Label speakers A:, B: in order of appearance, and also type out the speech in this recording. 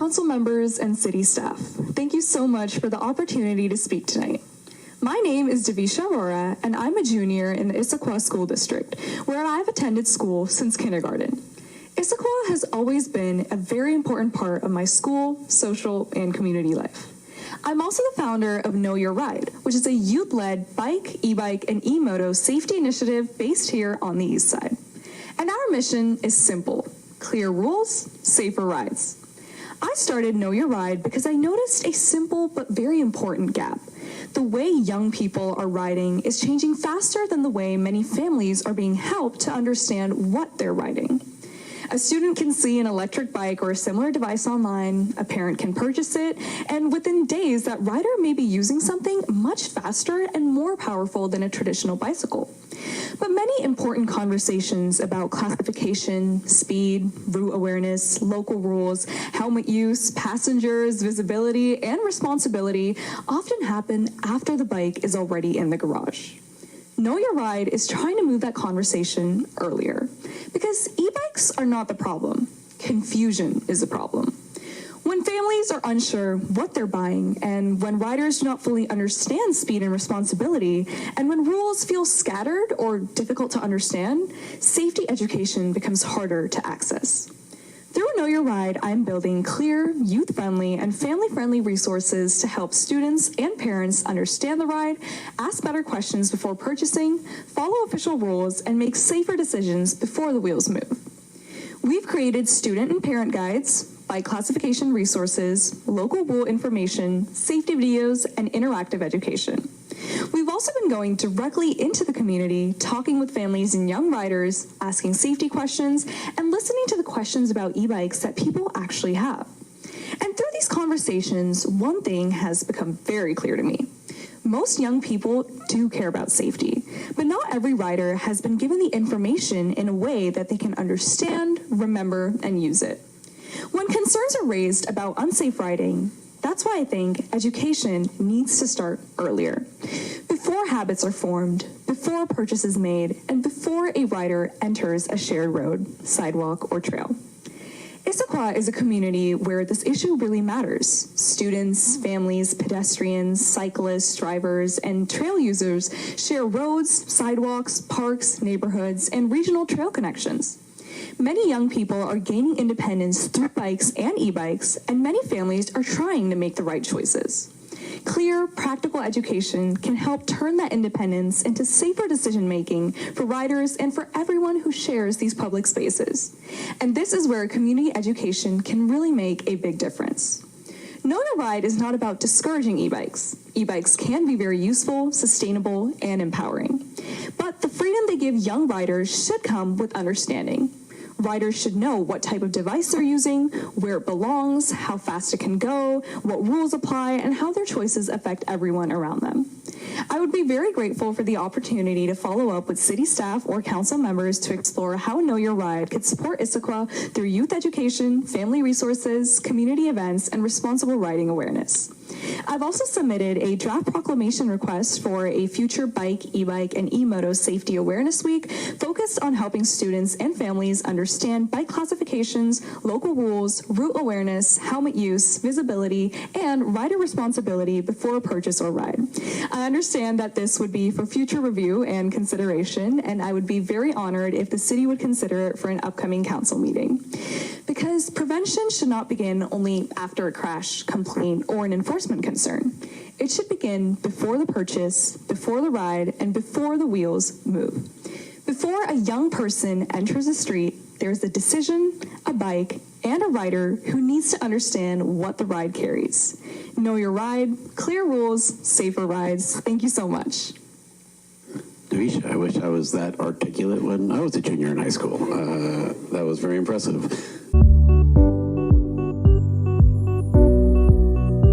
A: council members, and city staff. Thank you so much for the opportunity to speak tonight. My name is Devisha Arora, and I'm a junior in the Issaquah School District, where I've attended school since kindergarten. Issaquah has always been a very important part of my school, social, and community life. I'm also the founder of Know Your Ride, which is a youth-led bike, e-bike, and e-moto safety initiative based here on the East Side. And our mission is simple: clear rules, safer rides. I started Know Your Ride because I noticed a simple but very important gap. The way young people are riding is changing faster than the way many families are being helped to understand what they're riding. A student can see an electric bike or a similar device online, a parent can purchase it, and within days that rider may be using something much faster and more powerful than a traditional bicycle. But many important conversations about classification, speed, route awareness, local rules, helmet use, passengers, visibility, and responsibility often happen after the bike is already in the garage. Know Your Ride is trying to move that conversation earlier, because e-bikes are not the problem. Confusion is the problem. When families are unsure what they're buying, and when riders do not fully understand speed and responsibility, and when rules feel scattered or difficult to understand, safety education becomes harder to access. Through Know Your Ride, I'm building clear, youth-friendly, and family-friendly resources to help students and parents understand the ride, ask better questions before purchasing, follow official rules, and make safer decisions before the wheels move. We've created student and parent guides, bike classification resources, local rule information, safety videos, and interactive education. We've also been going directly into the community, talking with families and young riders, asking safety questions, and listening to the questions about e-bikes that people actually have. And through these conversations, one thing has become very clear to me. Most young people do care about safety, but not every rider has been given the information in a way that they can understand, remember, and use it. When concerns are raised about unsafe riding, that's why I think education needs to start earlier. Before habits are formed, before a purchase is made, and before a rider enters a shared road, sidewalk, or trail. Issaquah is a community where this issue really matters. Students, families, pedestrians, cyclists, drivers, and trail users share roads, sidewalks, parks, neighborhoods, and regional trail connections. Many young people are gaining independence through bikes and e-bikes, and many families are trying to make the right choices. Clear, practical education can help turn that independence into safer decision-making for riders and for everyone who shares these public spaces. And this is where community education can really make a big difference. Know Your Ride is not about discouraging e-bikes. E-bikes can be very useful, sustainable, and empowering. But the freedom they give young riders should come with understanding. Riders should know what type of device they're using, where it belongs, how fast it can go, what rules apply, and how their choices affect everyone around them. I would be very grateful for the opportunity to follow up with city staff or council members to explore how Know Your Ride could support Issaquah through youth education, family resources, community events, and responsible riding awareness. I've also submitted a draft proclamation request for a future bike, e-bike, and e-moto safety awareness week focused on helping students and families understand bike classifications, local rules, route awareness, helmet use, visibility, and rider responsibility before a purchase or ride. I understand that this would be for future review and consideration, and I would be very honored if the city would consider it for an upcoming council meeting. Because prevention should not begin only after a crash, complaint, or an enforcement concern. It should begin before the purchase, before the ride, and before the wheels move. Before a young person enters a street, there's a decision, a bike, and a rider who needs to understand what the ride carries. Know Your Ride, clear rules, safer rides. Thank you so much.
B: Devisha, I wish I was that articulate when I was a junior in high school. That was very impressive.